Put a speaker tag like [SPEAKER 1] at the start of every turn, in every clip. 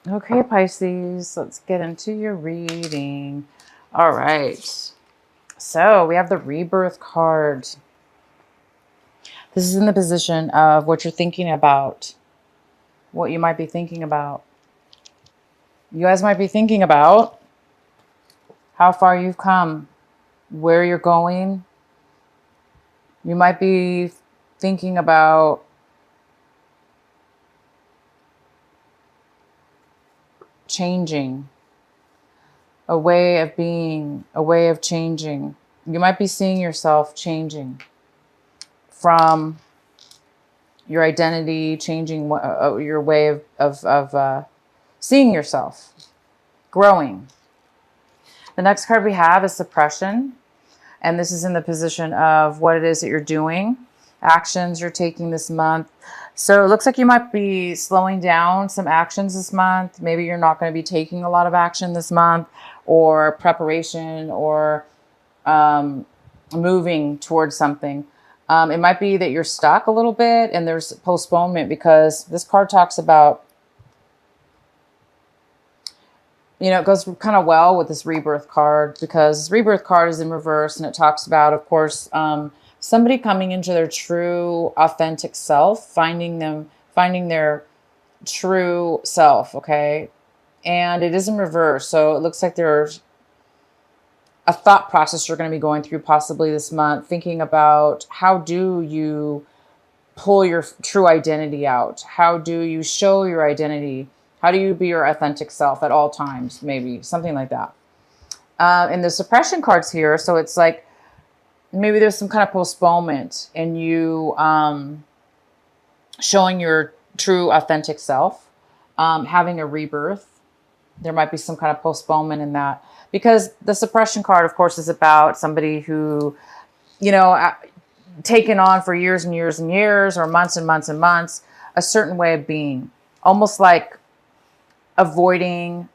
[SPEAKER 1] Okay, Pisces, let's get into your reading. All right. So we have the Rebirth card. This is in the position of what you're thinking about, what you might be thinking about. You guys might be thinking about how far you've come, where you're going. You might be thinking about changing, a way of being, a way of changing. You might be seeing yourself changing from your identity, changing your way of seeing yourself, growing. The next card we have is suppression. And this is in the position of what it is that you're doing, actions you're taking this month. So it looks like you might be slowing down some actions this month. Maybe you're not going to be taking a lot of action this month, or preparation, or moving towards something. It might be that you're stuck a little bit and there's postponement, because this card talks about, you know, it goes kind of well with this rebirth card, because this rebirth card is in reverse, and it talks about, of course, somebody coming into their true, authentic self, finding their true self. Okay. And it is in reverse. So it looks like there's a thought process you're going to be going through possibly this month, thinking about how do you pull your true identity out? How do you show your identity? How do you be your authentic self at all times? Maybe something like that. And the suppression cards here, so it's like maybe there's some kind of postponement in you showing your true authentic self, having a rebirth. There might be some kind of postponement in that, because the suppression card, of course, is about somebody who, you know, taken on for years and years and years, or months and months and months, a certain way of being, almost like avoiding,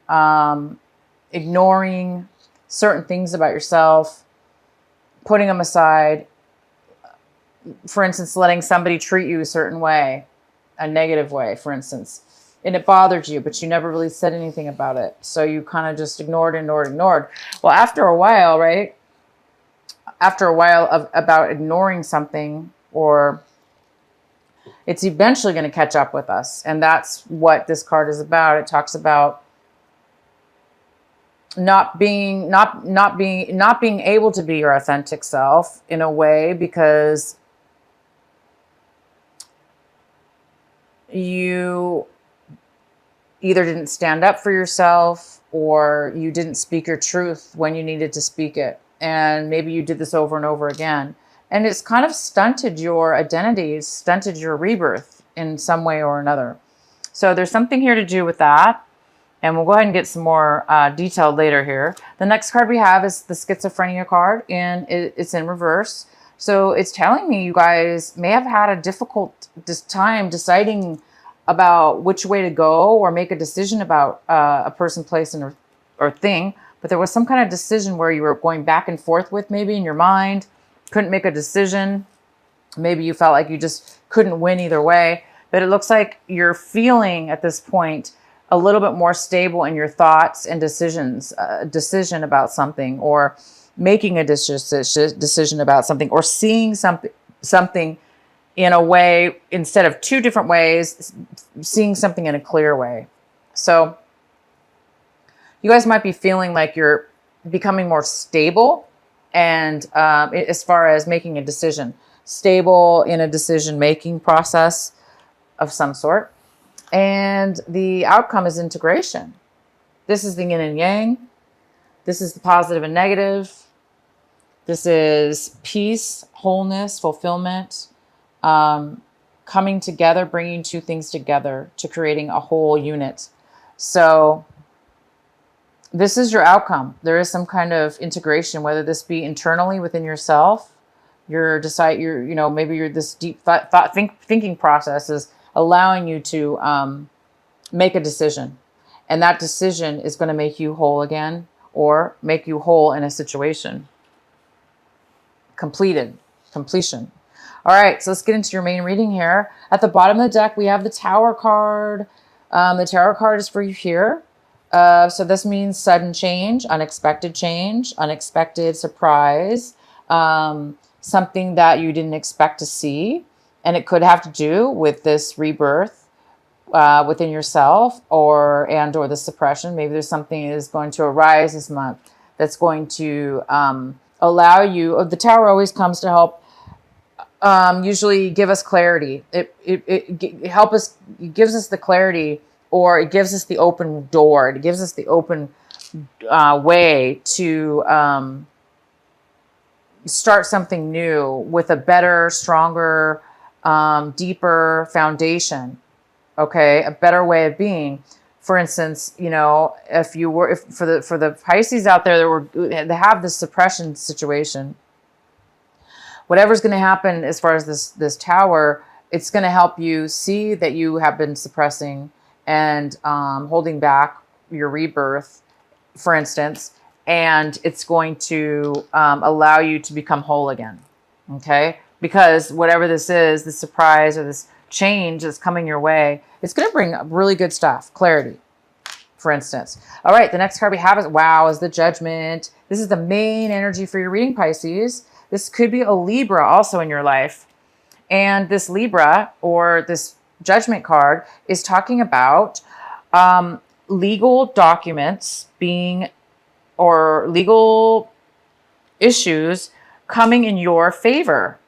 [SPEAKER 1] ignoring certain things about yourself, putting them aside. For instance, letting somebody treat you a certain way, a negative way, for instance, and it bothered you, but you never really said anything about it. So you kind of just ignored. Well, after a while, right? After a while of about ignoring something, or it's eventually going to catch up with us. And that's what this card is about. It talks about not being able to be your authentic self in a way, because you either didn't stand up for yourself, or you didn't speak your truth when you needed to speak it. And maybe you did this over and over again. And it's kind of stunted your identity, stunted your rebirth in some way or another. So there's something here to do with that. And we'll go ahead and get some more detailed later here. The next card we have is the schizophrenia card, and it's in reverse. So it's telling me you guys may have had a difficult time deciding about which way to go, or make a decision about a person, place, or thing. But there was some kind of decision where you were going back and forth with, maybe in your mind, couldn't make a decision. Maybe you felt like you just couldn't win either way. But it looks like you're feeling at this point a little bit more stable in your thoughts and decisions, decision about something, or making a decision about something, or seeing something in a way, instead of two different ways, seeing something in a clear way. So you guys might be feeling like you're becoming more stable, and as far as making a decision, stable in a decision-making process of some sort. And the outcome is integration. This is the yin and yang. This is the positive and negative. This is peace, wholeness, fulfillment, coming together, bringing two things together to creating a whole unit. So this is your outcome. There is some kind of integration, whether this be internally within yourself, maybe this deep thinking process is allowing you to make a decision. And that decision is going to make you whole again, or make you whole in a situation. Completion. All right, so let's get into your main reading here. At the bottom of the deck, we have the Tower card. The tarot card is for you here. So this means sudden change, unexpected surprise, something that you didn't expect to see. And it could have to do with this rebirth within yourself or the suppression. Maybe there's something that is going to arise this month that's going to allow you. The tower always comes to help usually give us clarity. It help us, it gives us the clarity, or it gives us the open door. It gives us the open way to start something new with a better, stronger, deeper foundation. Okay, a better way of being. For instance, you know, if for the Pisces out there that have this suppression situation, whatever's going to happen as far as this tower, it's going to help you see that you have been suppressing and holding back your rebirth, for instance, and it's going to allow you to become whole again. Okay, because whatever this is, this surprise or this change that's coming your way, it's going to bring really good stuff, clarity, for instance. All right, the next card we have is the Judgment. This is the main energy for your reading, Pisces. This could be a Libra also in your life. And this Libra, or this Judgment card, is talking about legal documents being, or legal issues coming in your favor.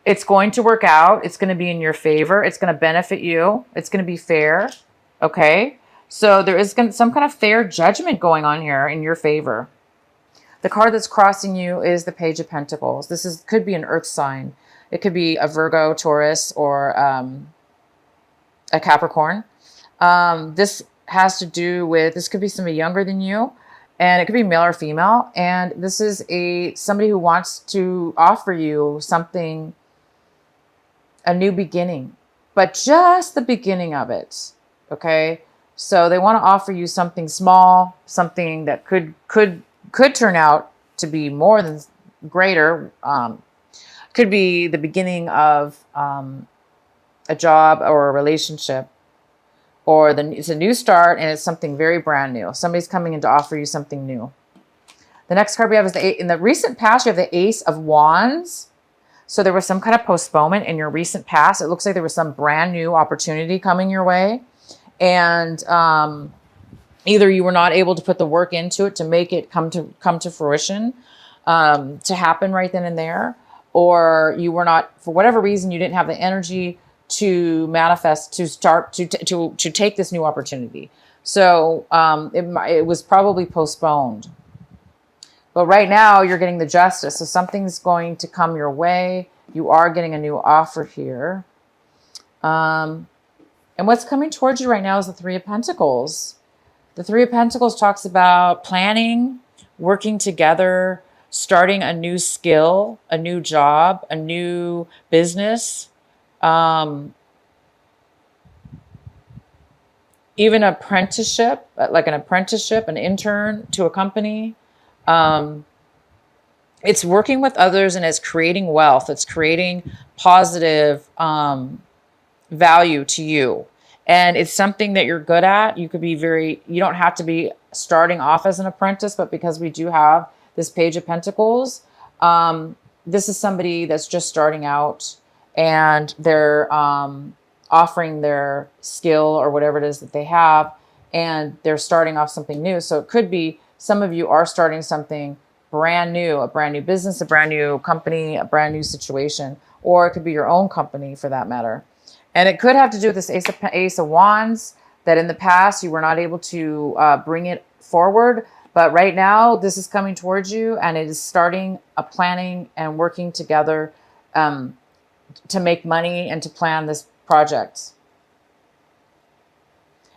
[SPEAKER 1] It's going to work out. It's going to be in your favor. It's going to benefit you. It's going to be fair. Okay. So there is some kind of fair judgment going on here in your favor. The card that's crossing you is the Page of Pentacles. This could be an earth sign. It could be a Virgo, Taurus, or a Capricorn. This has to do with, this could be somebody younger than you, and it could be male or female. And this is somebody who wants to offer you something, a new beginning, but just the beginning of it. Okay. So they want to offer you something small, something that could turn out to be more than greater. Could be the beginning of a job or a relationship, or it's a new start, and it's something very brand new. Somebody's coming in to offer you something new. The next card we have is in the recent past, you have the Ace of Wands. So there was some kind of postponement in your recent past. It looks like there was some brand new opportunity coming your way. And either you were not able to put the work into it to make it come to fruition, to happen right then and there, or you were not, for whatever reason, you didn't have the energy to manifest, to start, to take this new opportunity. So it was probably postponed. But right now you're getting the Justice. So something's going to come your way. You are getting a new offer here. And what's coming towards you right now is the Three of Pentacles. The Three of Pentacles talks about planning, working together, starting a new skill, a new job, a new business, even apprenticeship, like an apprenticeship, an intern to a company. It's working with others, and it's creating wealth. It's creating positive value to you. And it's something that you're good at. You could be you don't have to be starting off as an apprentice, but because we do have this Page of Pentacles, this is somebody that's just starting out, and they're offering their skill or whatever it is that they have, and they're starting off something new. So it could be some of you are starting something brand new, a brand new business, a brand new company, a brand new situation, or it could be your own company for that matter. And it could have to do with this Ace of Wands, that in the past you were not able to bring it forward. But right now this is coming towards you, and it is starting a planning and working together to make money and to plan this project.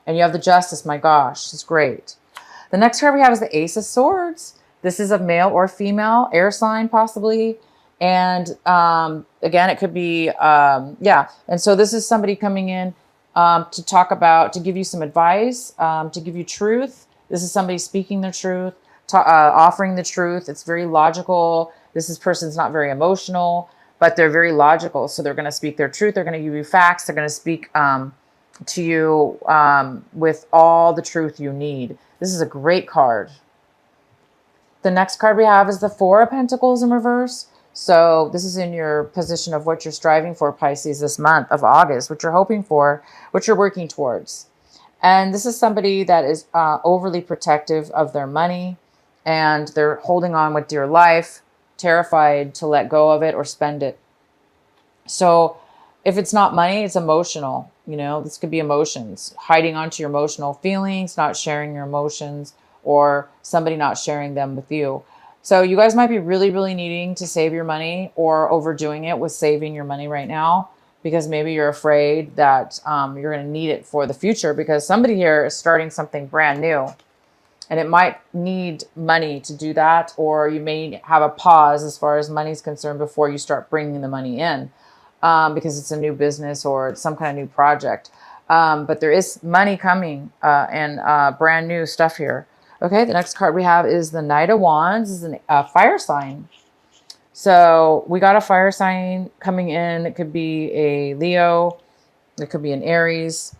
[SPEAKER 1] And you have the Justice. My gosh, it's great. The next card we have is the Ace of Swords. This is a male or female, air sign possibly. And again, it could be, yeah. And so this is somebody coming in to talk about, to give you some advice, to give you truth. This is somebody speaking the truth, offering the truth. It's very logical. Person's not very emotional. but they're very logical. So they're going to speak their truth. They're going to give you facts. They're going to speak to you with all the truth you need. This is a great card. The next card we have is the Four of Pentacles in reverse. So this is in your position of what you're striving for, Pisces, this month of August, what you're hoping for, what you're working towards. And this is somebody that is overly protective of their money, and they're holding on with dear life, terrified to let go of it or spend it. So if it's not money, it's emotional. You know, this could be emotions, hiding onto your emotional feelings, not sharing your emotions, or somebody not sharing them with you. So you guys might be really, really needing to save your money, or overdoing it with saving your money right now, because maybe you're afraid that you're going to need it for the future, because somebody here is starting something brand new. And it might need money to do that, or you may have a pause as far as money is concerned before you start bringing the money in, because it's a new business or it's some kind of new project. But there is money coming and brand new stuff here. Okay, the next card we have is the Knight of Wands. This is a fire sign. So we got a fire sign coming in. It could be a Leo. It could be an Aries.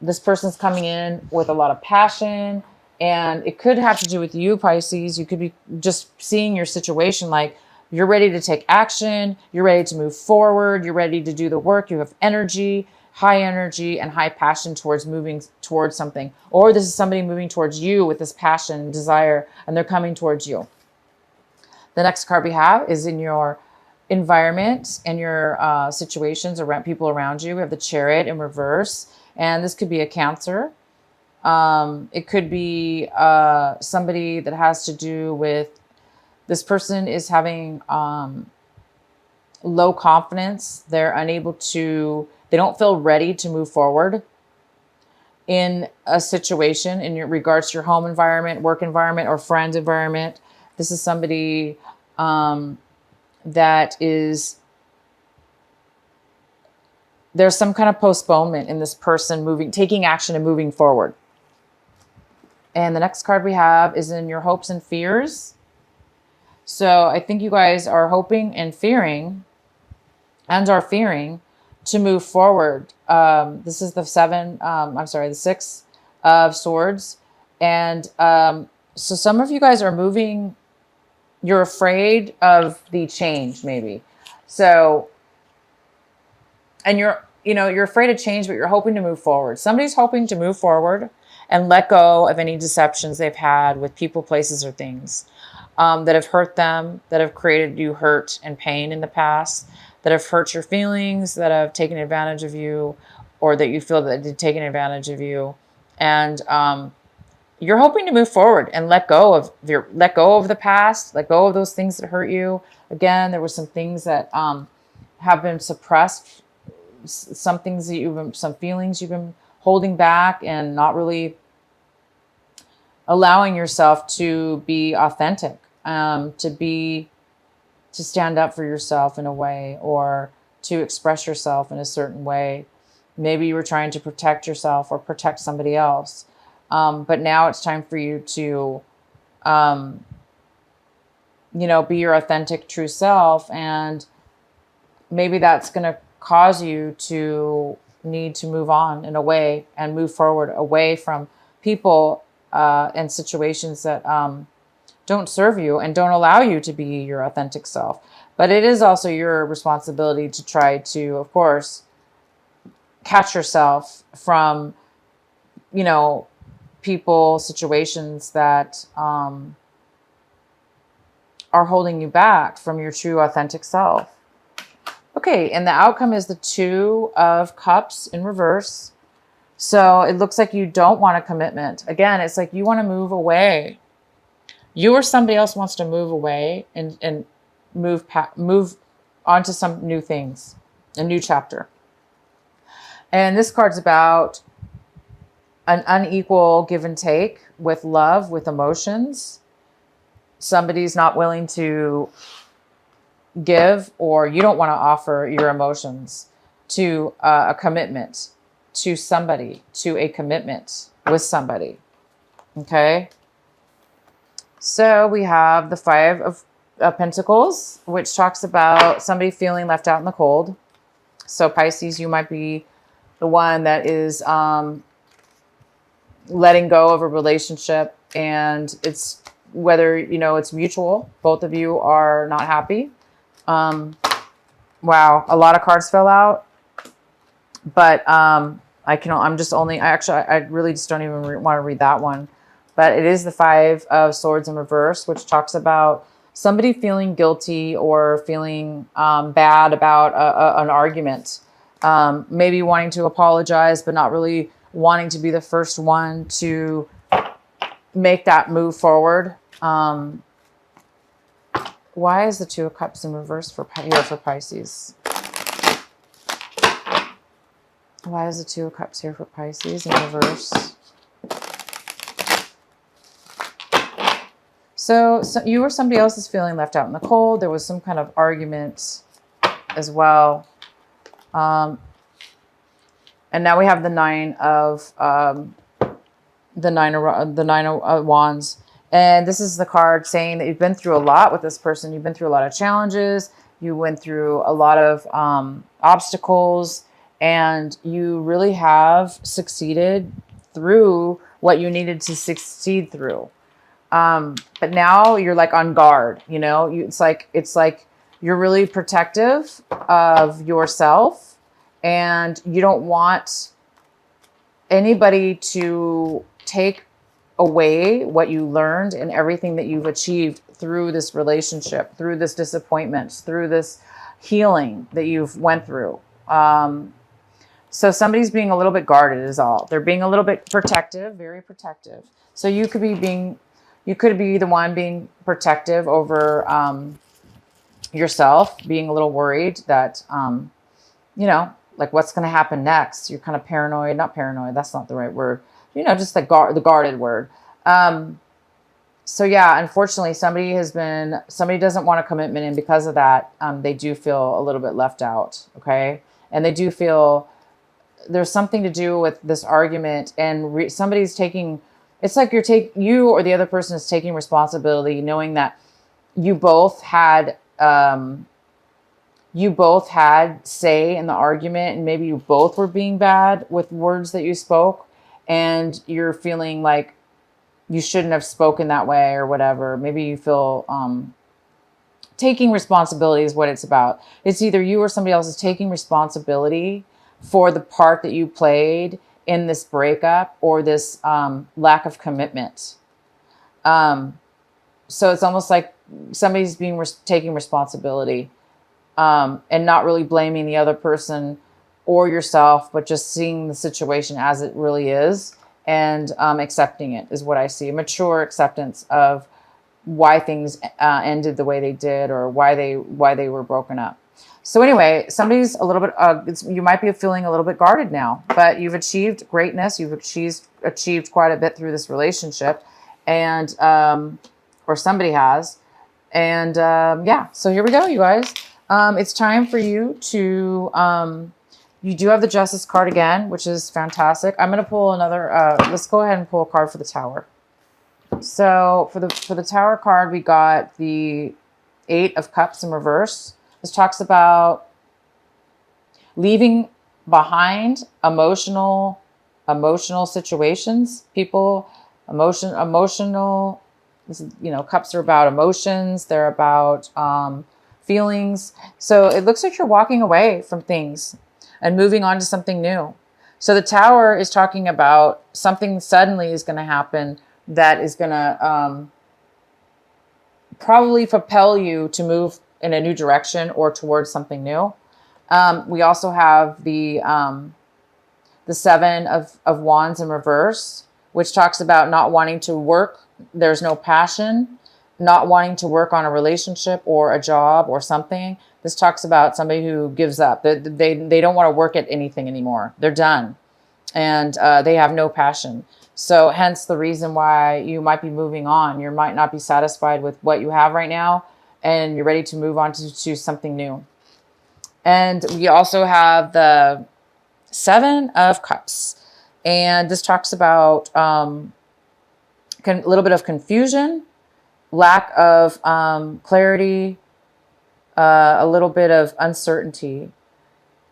[SPEAKER 1] This person's coming in with a lot of passion. And it could have to do with you, Pisces. You could be just seeing your situation like you're ready to take action. You're ready to move forward. You're ready to do the work. You have energy, high energy, and high passion towards moving towards something. Or this is somebody moving towards you with this passion and desire, and they're coming towards you. The next card we have is in your environment and your situations around people around you. We have the Chariot in reverse. And this could be a Cancer. It could be somebody that has to do with, this person is having low confidence. They're unable to, they don't feel ready to move forward in a situation in your regards to your home environment, work environment, or friend environment. This is somebody that is, there's some kind of postponement in this person taking action and moving forward. And the next card we have is in your hopes and fears. So I think you guys are hoping and fearing, and are fearing to move forward. This is the the Six of Swords. And so some of you guys are moving, you're afraid of the change maybe. So, and you're afraid of change, but you're hoping to move forward. Somebody's hoping to move forward and let go of any deceptions they've had with people, places, or things that have hurt them, that have created you hurt and pain in the past, that have hurt your feelings, that have taken advantage of you, or that you feel that they've taken advantage of you. And you're hoping to move forward and let go of the past, let go of those things that hurt you. Again, there were some things that have been suppressed, some feelings you've been holding back and not really allowing yourself to be authentic, to stand up for yourself in a way, or to express yourself in a certain way. Maybe you were trying to protect yourself or protect somebody else. But now it's time for you to, be your authentic, true self. And maybe that's going to cause you to need to move on in a way and move forward away from people and situations that don't serve you and don't allow you to be your authentic self. But it is also your responsibility to try to, of course, catch yourself from, people, situations that are holding you back from your true authentic self. Okay, and the outcome is the Two of Cups in reverse. So it looks like you don't want a commitment. Again, it's like you want to move away. You or somebody else wants to move away and move on to some new things, a new chapter. And this card's about an unequal give and take with love, with emotions. Somebody's not willing to give, or you don't want to offer your emotions to a commitment to somebody, to a commitment with somebody. Okay. So we have the Five of of Pentacles, which talks about somebody feeling left out in the cold. So Pisces, you might be the one that is letting go of a relationship, and it's whether, you know, it's mutual. Both of you are not happy. Wow, a lot of cards fell out, but I really just don't even want to read that one. But it is the Five of Swords in reverse, which talks about somebody feeling guilty or feeling bad about an argument. Maybe wanting to apologize, but not really wanting to be the first one to make that move forward. Why is the Two of Cups in reverse here for Pisces? Why is the Two of Cups here for Pisces in reverse? So you or somebody else is feeling left out in the cold. There was some kind of argument as well. And now we have the Nine of Wands. And this is the card saying that you've been through a lot with this person. You've been through a lot of challenges. You went through a lot of obstacles, and you really have succeeded through what you needed to succeed through. But now you're like on guard, you know, it's like you're really protective of yourself, and you don't want anybody to take away what you learned and everything that you've achieved through this relationship, through this disappointment, through this healing that you've went through. So somebody's being a little bit guarded is all. They're being a little bit protective, very protective. So you could be the one being protective over yourself, being a little worried that, you know, like what's going to happen next. You're kind of paranoid, not paranoid. That's not the right word. You know, just the guarded word. So yeah, unfortunately, somebody doesn't want a commitment. And because of that, they do feel a little bit left out. Okay. And they do feel there's something to do with this argument, and somebody's taking, it's like you or the other person is taking responsibility, knowing that you both had say in the argument, and maybe you both were being bad with words that you spoke, and you're feeling like you shouldn't have spoken that way or whatever. Maybe you feel taking responsibility is what it's about. It's either you or somebody else is taking responsibility for the part that you played in this breakup or this lack of commitment. So it's almost like somebody's taking responsibility and not really blaming the other person or yourself, but just seeing the situation as it really is and accepting it is what I see. A mature acceptance of why things ended the way they did, or why they were broken up. So anyway, somebody's a little bit, you might be feeling a little bit guarded now, but you've achieved greatness. You've achieved quite a bit through this relationship, and, or somebody has. And yeah, so here we go, you guys. It's time for you to, you do have the Justice card again, which is fantastic. I'm going to pull another, let's go ahead and pull a card for the Tower. So for the Tower card, we got the Eight of Cups in reverse. This talks about leaving behind emotional situations, people, emotional, this is, you know, cups are about emotions. They're about feelings. So it looks like you're walking away from things and moving on to something new. So the Tower is talking about something suddenly is going to happen that is going to probably propel you to move in a new direction or towards something new. We also have the Seven of Wands in reverse, which talks about not wanting to work. There's no passion, not wanting to work on a relationship or a job or something. This talks about somebody who gives up. They don't want to work at anything anymore. They're done. And they have no passion. So hence the reason why you might be moving on. You might not be satisfied with what you have right now, and you're ready to move on to something new. And we also have the Seven of Cups. And this talks about a little bit of confusion, lack of clarity, a little bit of uncertainty.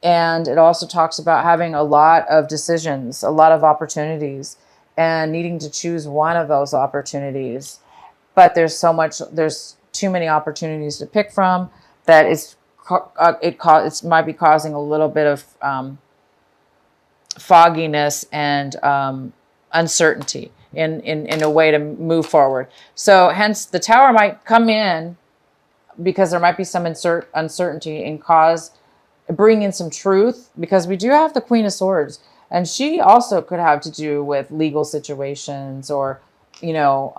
[SPEAKER 1] And it also talks about having a lot of decisions, a lot of opportunities, and needing to choose one of those opportunities. But there's too many opportunities to pick from that it might be causing a little bit of fogginess and uncertainty in a way to move forward. So hence the Tower might come in because there might be some uncertainty and bring in some truth, because we do have the Queen of Swords, and she also could have to do with legal situations, or, you know,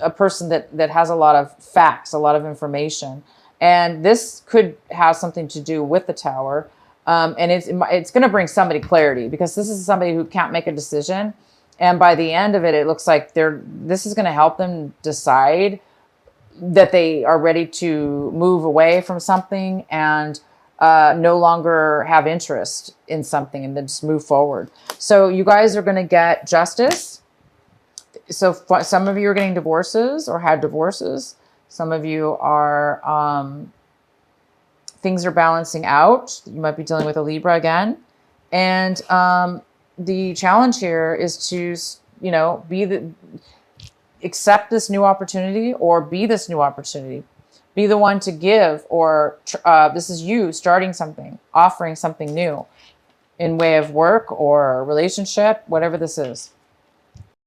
[SPEAKER 1] a person that has a lot of facts, a lot of information. And this could have something to do with the Tower. And it's going to bring somebody clarity, because this is somebody who can't make a decision. And by the end of it, it looks like this is going to help them decide that they are ready to move away from something and no longer have interest in something, and then just move forward. So you guys are going to get justice. So some of you are getting divorces or had divorces. Some of you are, things are balancing out. You might be dealing with a Libra again. And the challenge here is to, you know, accept this new opportunity, or be this new opportunity. Be the one to give, or this is you starting something, offering something new in way of work or relationship, whatever this is.